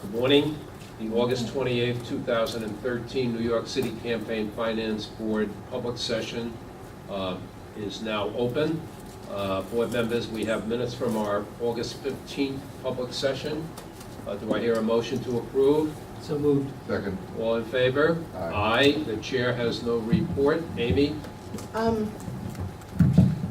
Good morning. The August 28th, 2013 New York City Campaign Finance Board public session is now open. Board members, we have minutes from our August 15th public session. Do I hear a motion to approve? So moved. Second. All in favor? Aye. The chair has no report. Amy? I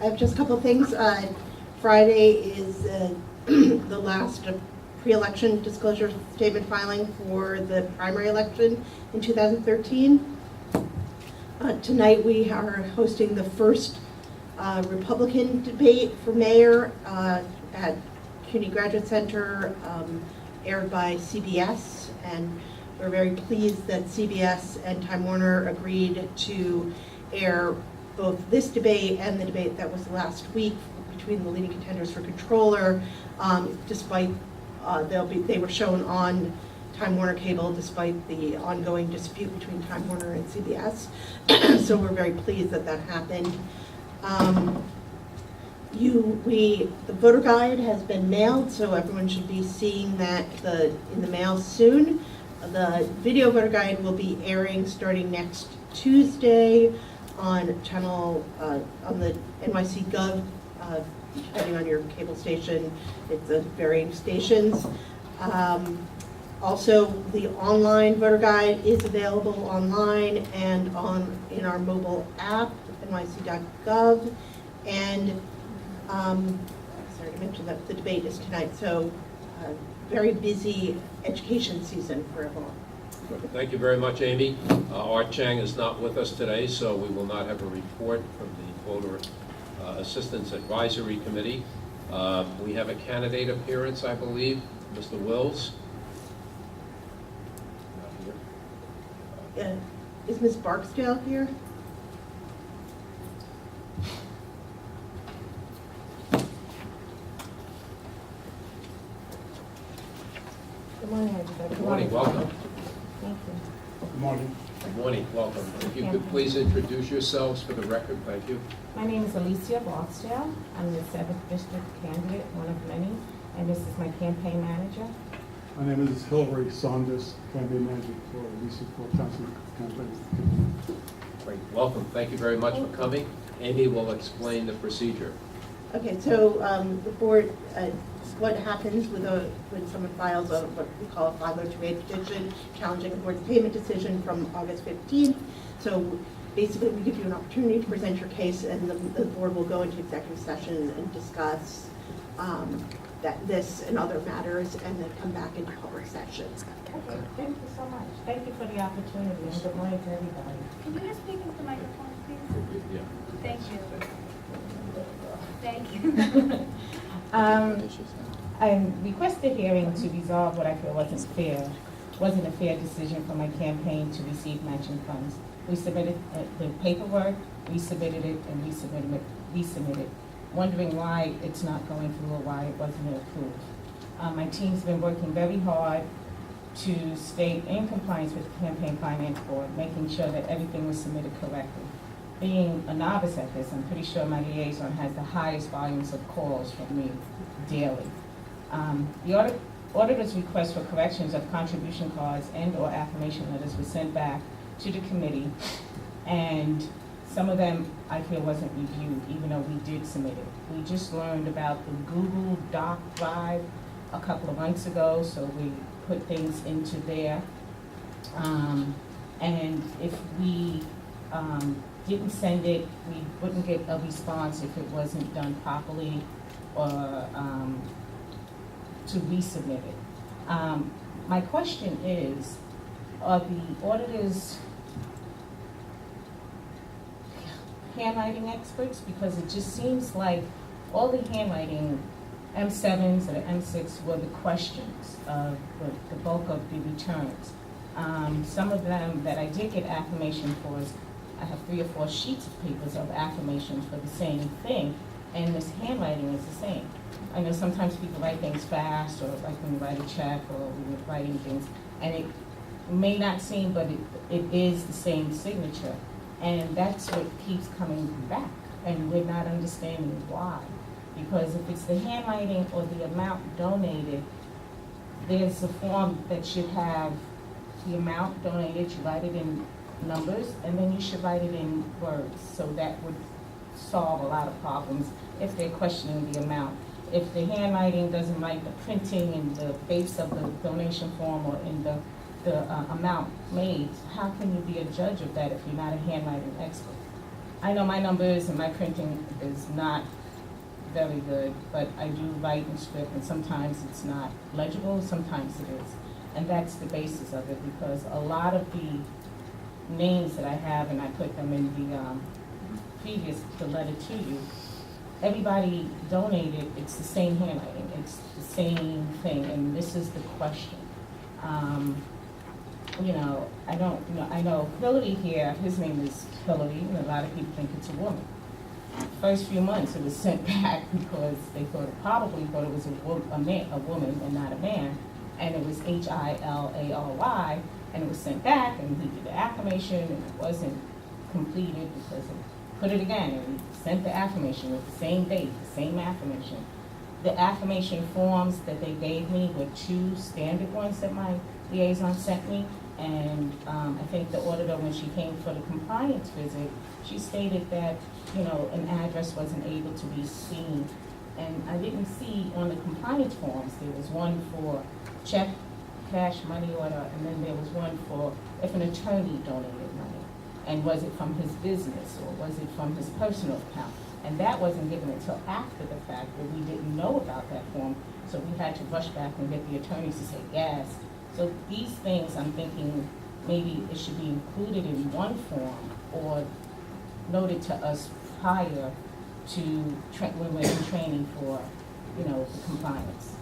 have just a couple of things. Friday is the last pre-election disclosure statement filing for the primary election in 2013. Tonight we are hosting the first Republican debate for mayor at CUNY Graduate Center, aired by CBS, and we're very pleased that CBS and Time Warner agreed to air both this debate and the debate that was last week between the leading contenders for controller, despite they were shown on Time Warner Cable despite the ongoing dispute between Time Warner and CBS. So we're very pleased that that happened. The voter guide has been mailed, so everyone should be seeing that in the mail soon. The video voter guide will be airing starting next Tuesday on channel on the NYC Gov, depending on your cable station. It's at varying stations. Also, the online voter guide is available online and in our mobile app, nyc.gov. And sorry to mention that the debate is tonight, so very busy education season for everyone. Thank you very much, Amy. Art Chang is not with us today, so we will not have a report from the Voter Assistance Advisory Committee. We have a candidate appearance, I believe, Mr. Wills. Not here. Is Ms. Barksdale here? Good morning, everybody. Good morning, welcome. Thank you. Good morning. Good morning, welcome. If you could please introduce yourselves for the record, thank you. My name is Alicia Barksdale. I'm the 7th District candidate, one of many, and this is my campaign manager. My name is Hillary Saunders, campaign manager for Lisa Fort Thompson campaign. Great, welcome. Thank you very much for coming. Amy will explain the procedure. Okay, so the board, what happens when someone files what we call a 5028 petition challenging a board's payment decision from August 15th. So basically we give you an opportunity to present your case, and the board will go into executive session and discuss this and other matters, and then come back into public session. Okay, thank you so much. Thank you for the opportunity, and good morning to everybody. Can you just speak into the microphone, please? Yeah. Thank you. Thank you. I requested hearing to resolve what I feel wasn't a fair decision for my campaign to receive matching funds. We submitted the paperwork, we submitted it, and we resubmitted, wondering why it's not going through or why it wasn't approved. My team's been working very hard to stay in compliance with the Campaign Finance Board, making sure that everything was submitted correctly. Being a novice at this, I'm pretty sure my liaison has the highest volumes of calls from me daily. The auditor's request for corrections of contribution cards and/or affirmation letters was sent back to the committee, and some of them I feel wasn't reviewed, even though we did submit it. We just learned about the Google Doc Drive a couple of months ago, so we put things into there. And if we didn't send it, we wouldn't get a response if it wasn't done properly, or to resubmit it. My question is, are the auditors handwriting experts? Because it just seems like all the handwriting, M7s or M6, were the questions of the bulk of the returns. Some of them that I did get affirmation for, I have 3 or 4 sheets of papers of affirmations for the same thing, and this handwriting is the same. I know sometimes people write things fast, or like when you write a check, or when you're writing things, and it may not seem, but it is the same signature. And that's what keeps coming back, and we're not understanding why. Because if it's the handwriting or the amount donated, there's a form that should have the amount donated, you write it in numbers, and then you should write it in words. So that would solve a lot of problems if they're questioning the amount. If the handwriting doesn't write the printing in the base of the donation form or in the amount made, how can you be a judge of that if you're not a handwriting expert? I know my numbers and my printing is not very good, but I do write in script, and sometimes it's not legible, sometimes it is. And that's the basis of it, because a lot of the names that I have, and I put them in the letter to you, everybody donated, it's the same handwriting, it's the same thing, and this is the question. I know Hillary here, his name is Hillary, and a lot of people think it's a woman. First few months it was sent back because they probably thought it was a woman and not a man, and it was Hilary, and it was sent back, and he did the affirmation, and it wasn't completed because of, put it again, and sent the affirmation with the same date, the same affirmation. The affirmation forms that they gave me were 2 standard ones that my liaison sent me, and I think the auditor, when she came for the compliance visit, she stated that, an address wasn't able to be seen. And I didn't see on the compliance forms, there was one for check, cash, money order, and then there was one for if an attorney donated money. And was it from his business or was it from his personal account? And that wasn't given until after the fact, where we didn't know about that form. So we had to rush back and get the attorneys to say yes. So these things, I'm thinking maybe it should be included in one form or noted to us prior to when we're in training for, the compliance.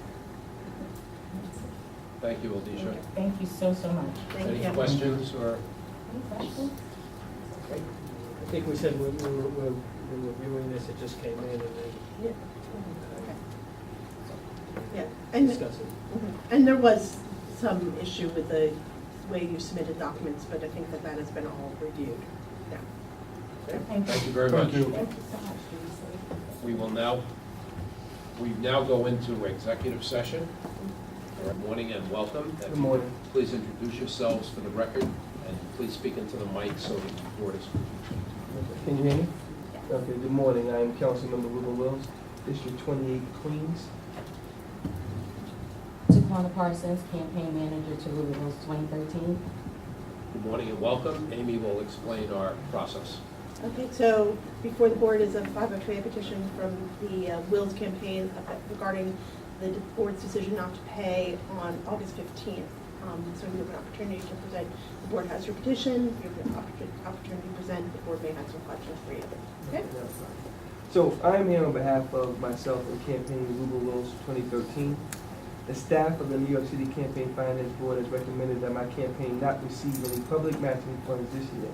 Thank you, Alicia. Thank you so much. Thank you. Any questions or? Any questions? I think we said we're reviewing this, it just came in and Yeah. then Yeah, and, discuss it. and there was some issue with the way you submitted documents, but I think that has been all reviewed. Yeah. Thank you very much. Thank you. Thank you so much. We now go into executive session. Good morning and welcome. Good morning. Please introduce yourselves for the record, and please speak into the mic so the board is. Can you hear me? Okay, good morning. I am Councilmember Ruben Wills, District 28, Queens. Taquana Parsons, campaign manager to Louisville's 2013. Good morning and welcome. Amy will explain our process. Okay, so before the board is a 502A petition from the Wills campaign regarding the board's decision not to pay on August 15th. So you have an opportunity to present. The board has your petition. You have an opportunity to present. The board may have some questions for you. Okay? So I am here on behalf of myself and campaign Ruben Wills 2013. The staff of the New York City Campaign Finance Board has recommended that my campaign not receive any public matching funds this year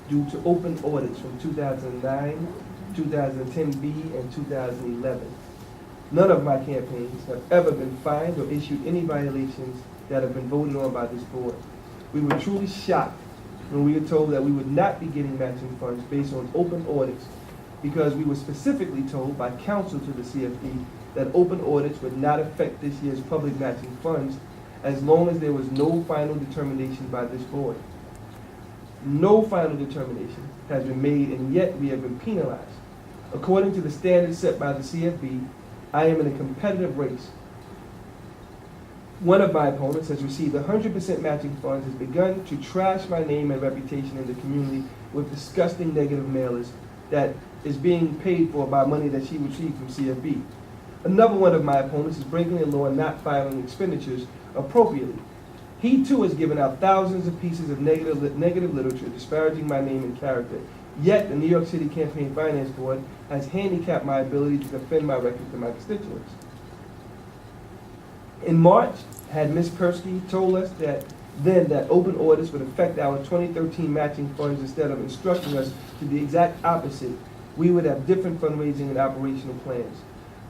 due to open audits from 2009, 2010B, and 2011. None of my campaigns have ever been fined or issued any violations that have been voted on by this board. We were truly shocked when we were told that we would not be getting matching funds based on open audits, because we were specifically told by counsel to the CFB that open audits would not affect this year's public matching funds as long as there was no final determination by this board. No final determination has been made, and yet we have been penalized. According to the standards set by the CFB, I am in a competitive race. One of my opponents has received 100% matching funds, has begun to trash my name and reputation in the community with disgusting negative mailers that is being paid for by money that she received from CFB. Another one of my opponents is breaking the law and not filing expenditures appropriately. He too has given out thousands of pieces of negative literature disparaging my name and character. Yet the New York City Campaign Finance Board has handicapped my ability to defend my record to my constituents. In March, had Ms. Persky told us that open audits would affect our 2013 matching funds instead of instructing us to the exact opposite, we would have different fundraising and operational plans.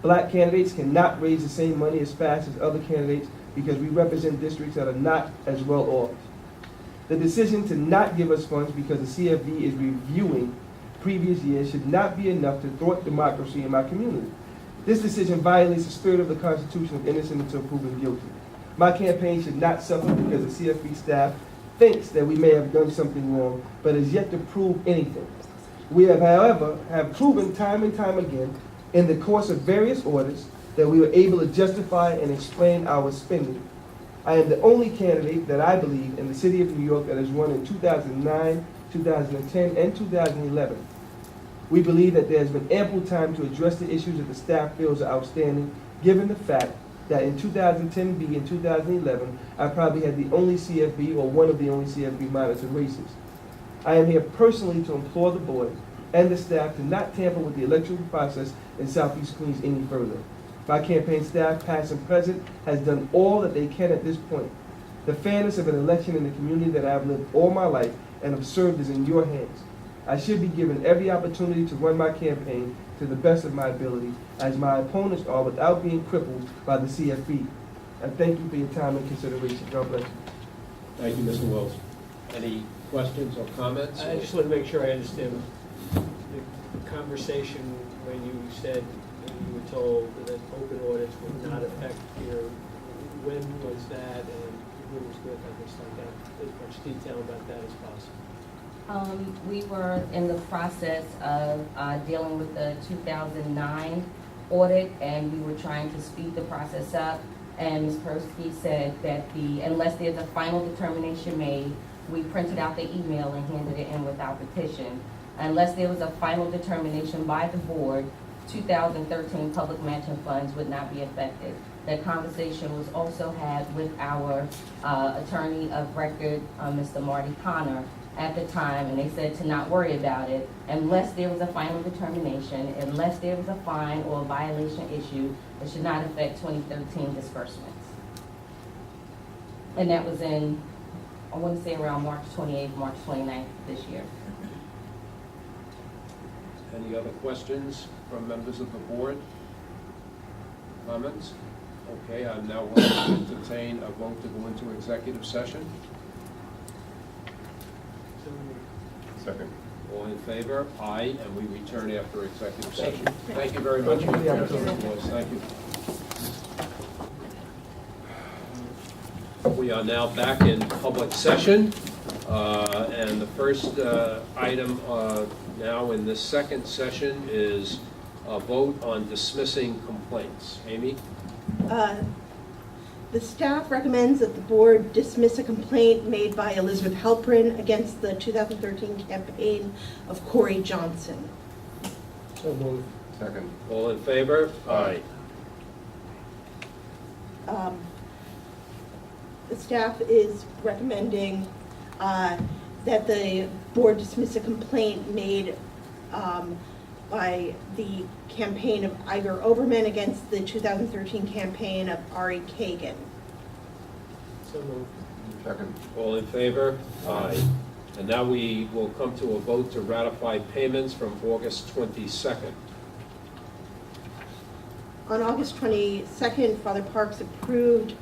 Black candidates cannot raise the same money as fast as other candidates because we represent districts that are not as well off. The decision to not give us funds because the CFB is reviewing previous years should not be enough to thwart democracy in my community. This decision violates the spirit of the Constitution of innocent until proven guilty. My campaign should not suffer because the CFB staff thinks that we may have done something wrong, but has yet to prove anything. We have, however, proven time and time again in the course of various orders that we were able to justify and explain our spending. I am the only candidate that I believe in the city of New York that has run in 2009, 2010, and 2011. We believe that there has been ample time to address the issues that the staff feels are outstanding, given the fact that in 2010B and 2011, I probably had the only CFB or one of the only CFB monitored races. I am here personally to implore the board and the staff to not tamper with the electoral process in Southeast Queens any further. My campaign staff, past and present, has done all that they can at this point. The fairness of an election in the community that I have lived all my life and have served is in your hands. I should be given every opportunity to run my campaign to the best of my ability, as my opponents are, without being crippled by the CFB. I thank you for your time and consideration. God bless you. Thank you, Mr. Wells. Any questions or comments? I just want to make sure I understand the conversation when you said, you were told that open audits would not affect your, when was that and who was with, I just like that, as much detail about that as possible. We were in the process of dealing with the 2009 audit, and we were trying to speed the process up. And Ms. Persky said that unless there's a final determination made, we printed out the email and handed it in without petition. Unless there was a final determination by the board, 2013 public matching funds would not be affected. That conversation was also had with our attorney of record, Mr. Marty Connor, at the time, and they said to not worry about it unless there was a final determination, unless there was a fine or a violation issue. It should not affect 2013 disbursements. And that was in, I want to say around March 28th, March 29th this year. Any other questions from members of the board? Comments? Okay, I'm now going to entertain a vote to go into executive session. Second. All in favor? Aye, and we return after executive Thank session. Thank you very much. Thank you for the Mr. opportunity. Lewis. Thank you. We are now back in public session, and the first item now in this second session is a vote on dismissing complaints. Amy? The staff recommends that the board dismiss a complaint made by Elizabeth Halprin against the 2013 campaign of Corey Johnson. So moved. Second. All in favor? Aye. The staff is recommending that the board dismiss a complaint made by the campaign of Iger Overman against the 2013 campaign of Ari Kagan. So moved. Second. All in favor? Aye. And now we will come to a vote to ratify payments from August 22nd. On August 22nd, Father Parks approved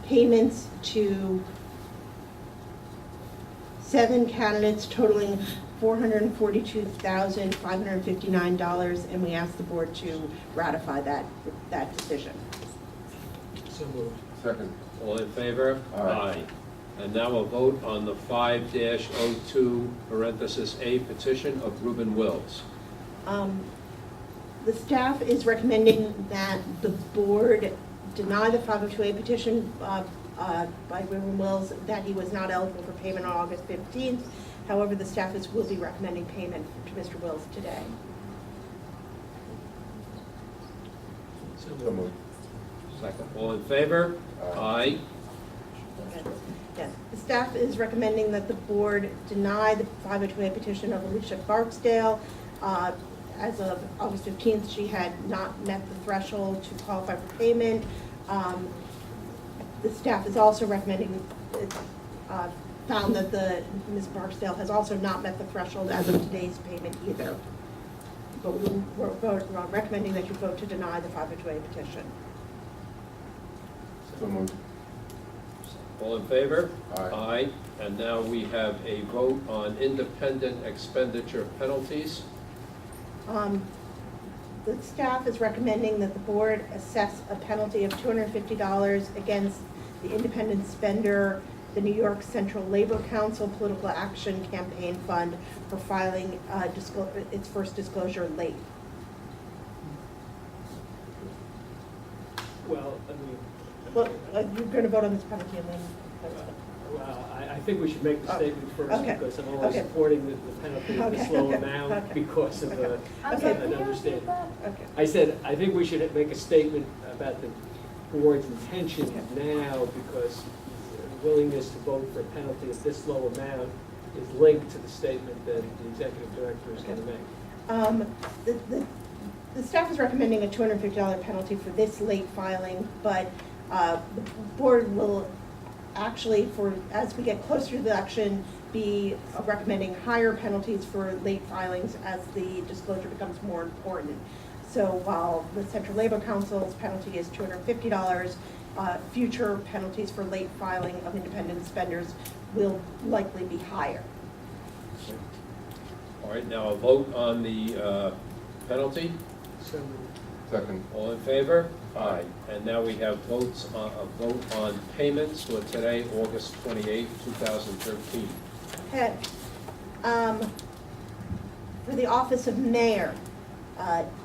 payments to 7 candidates totaling $442,559, and we asked the board to ratify that decision. So moved. Second. All in favor? Aye. And now a vote on the 5-02 parenthesis A petition of Reuben Wills. The staff is recommending that the board deny the 502A petition by Reuben Wills that he was not eligible for payment on August 15th. However, the staff will be recommending payment to Mr. Wills today. So So moved. moved. Second. All in favor? Aye. Yes, the staff is recommending that the board deny the 502A petition of Alicia Barksdale. As of August 15th, she had not met the threshold to qualify for payment. The staff is also recommending, found that Ms. Barksdale has also not met the threshold as of today's payment either. But we're recommending that you vote to deny the 502A petition. So moved. All in favor? Aye. And now we have a vote on independent expenditure penalties. The staff is recommending that the board assess a penalty of $250 against the independent spender, the New York Central Labor Council Political Action Campaign Fund, for filing its first disclosure late. Well, I mean. Well, you're going to vote on this penalty and then. Well, I think we should make the statement first, Okay. because I'm only Okay. supporting the penalty of this low Okay. amount Okay. because of the, I'm Okay. sorry, an can you understanding. repeat that? Okay. I said, I think we should make a statement about the board's intention now, because willingness to vote for a penalty of this low amount is linked to the statement that the executive director is going to make. The staff is recommending a $250 penalty for this late filing, but the board will actually, as we get closer to the election, be recommending higher penalties for late filings as the disclosure becomes more important. So while the Central Labor Council's penalty is $250, future penalties for late filing of independent spenders will likely be higher. All right, now a vote on the penalty. So, Second. All in favor? Aye. And now we have votes, a vote on payments for today, August 28, 2013. Okay. For the office of mayor,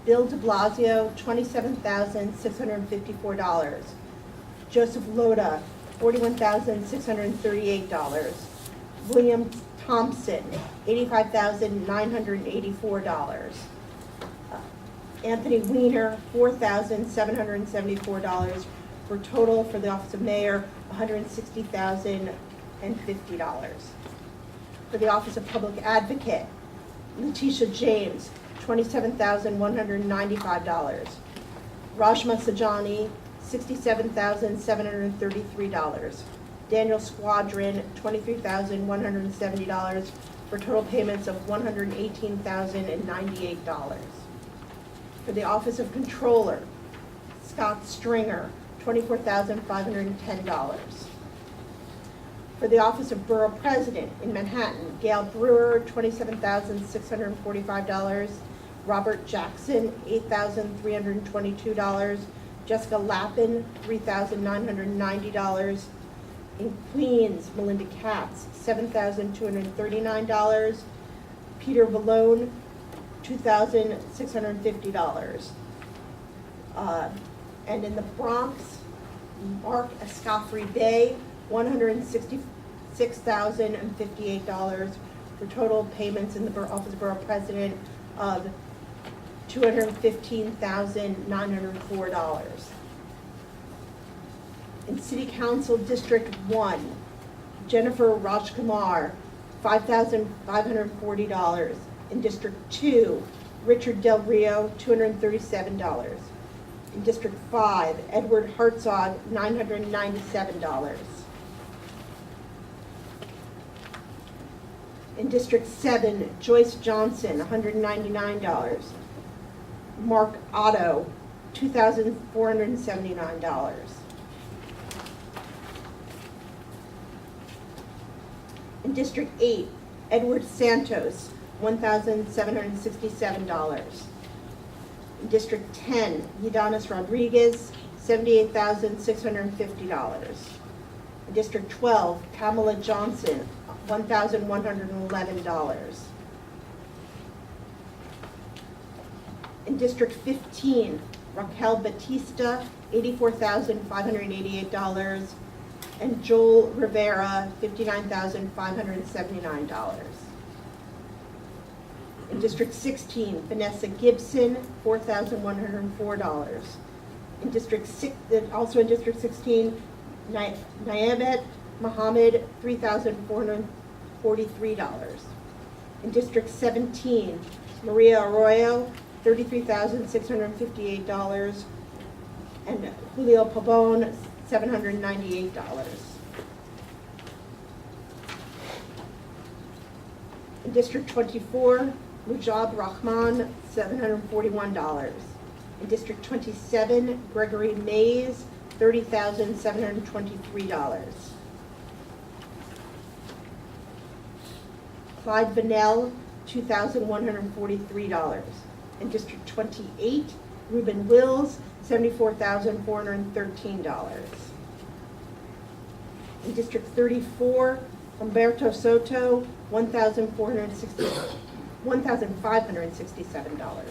Bill de Blasio, $27,654. Joseph Loda, $41,638. William Thompson, $85,984. Anthony Weiner, $4,774, for total for the office of mayor, $160,050. For the office of public advocate, Letitia James, $27,195. Rajma Sajani, $67,733. Daniel Squadron, $23,170, for total payments of $118,098. For the office of controller, Scott Stringer, $24,510. For the office of borough president in Manhattan, Gail Brewer, $27,645. Robert Jackson, $8,322. Jessica Lappin, $3,990. In Queens, Melinda Katz, $7,239. Peter Vallone, $2,650. And in the Bronx, Mark Escoffery Bay, $166,058, for total payments in the office of borough president of $215,904. In City Council District 1, Jennifer Rajkumar, $5,540. In District 2, Richard Del Rio, $237. In District 5, Edward Hartzog, $997. In District 7, Joyce Johnson, $199. Mark Otto, $2,479. In District 8, Edward Santos, $1,767. In District 10, Udanis Rodriguez, $78,650. In District 12, Kamala Johnson, $1,111. In District 15, Raquel Batista, $84,588. And Joel Rivera, $59,579. In District 16, Vanessa Gibson, $4,104. In District 6, also in District 16, Nayabet Mohammed, $3,443. In District 17, Maria Arroyo, $33,658. And Julio Pabon, $798. In District 24, Mujab Rahman, $741. In District 27, Gregory Mays, $30,723. Clyde Vanell, $2,143. In District 28, Reuben Wills, $74,413. In District 34, Humberto Soto, $1,567.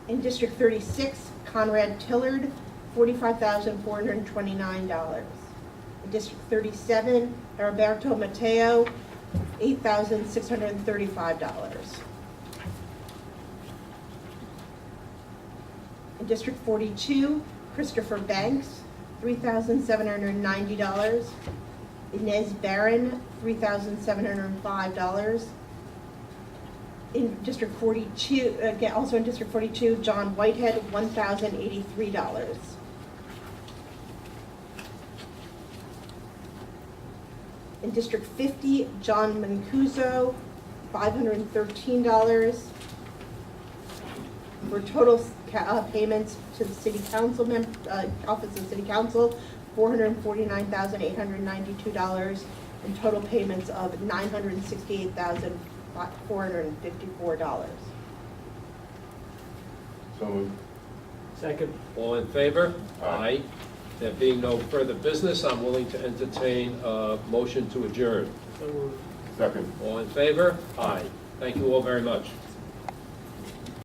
In District 36, Conrad Tillard, $45,429. In District 37, Heriberto Mateo, $8,635. In District 42, Christopher Banks, $3,790. Inez Barron, $3,705. In District 42, again, also in District 42, John Whitehead, $1,083. In District 50, John Mancuso, $513. For total payments to the city council, office of city council, $449,892, and total payments of $968,454. So moved. Second. All in favor? Aye. There being no further business, I'm willing to entertain a motion to adjourn. So moved. Second. All in favor? Aye. Thank you all very much.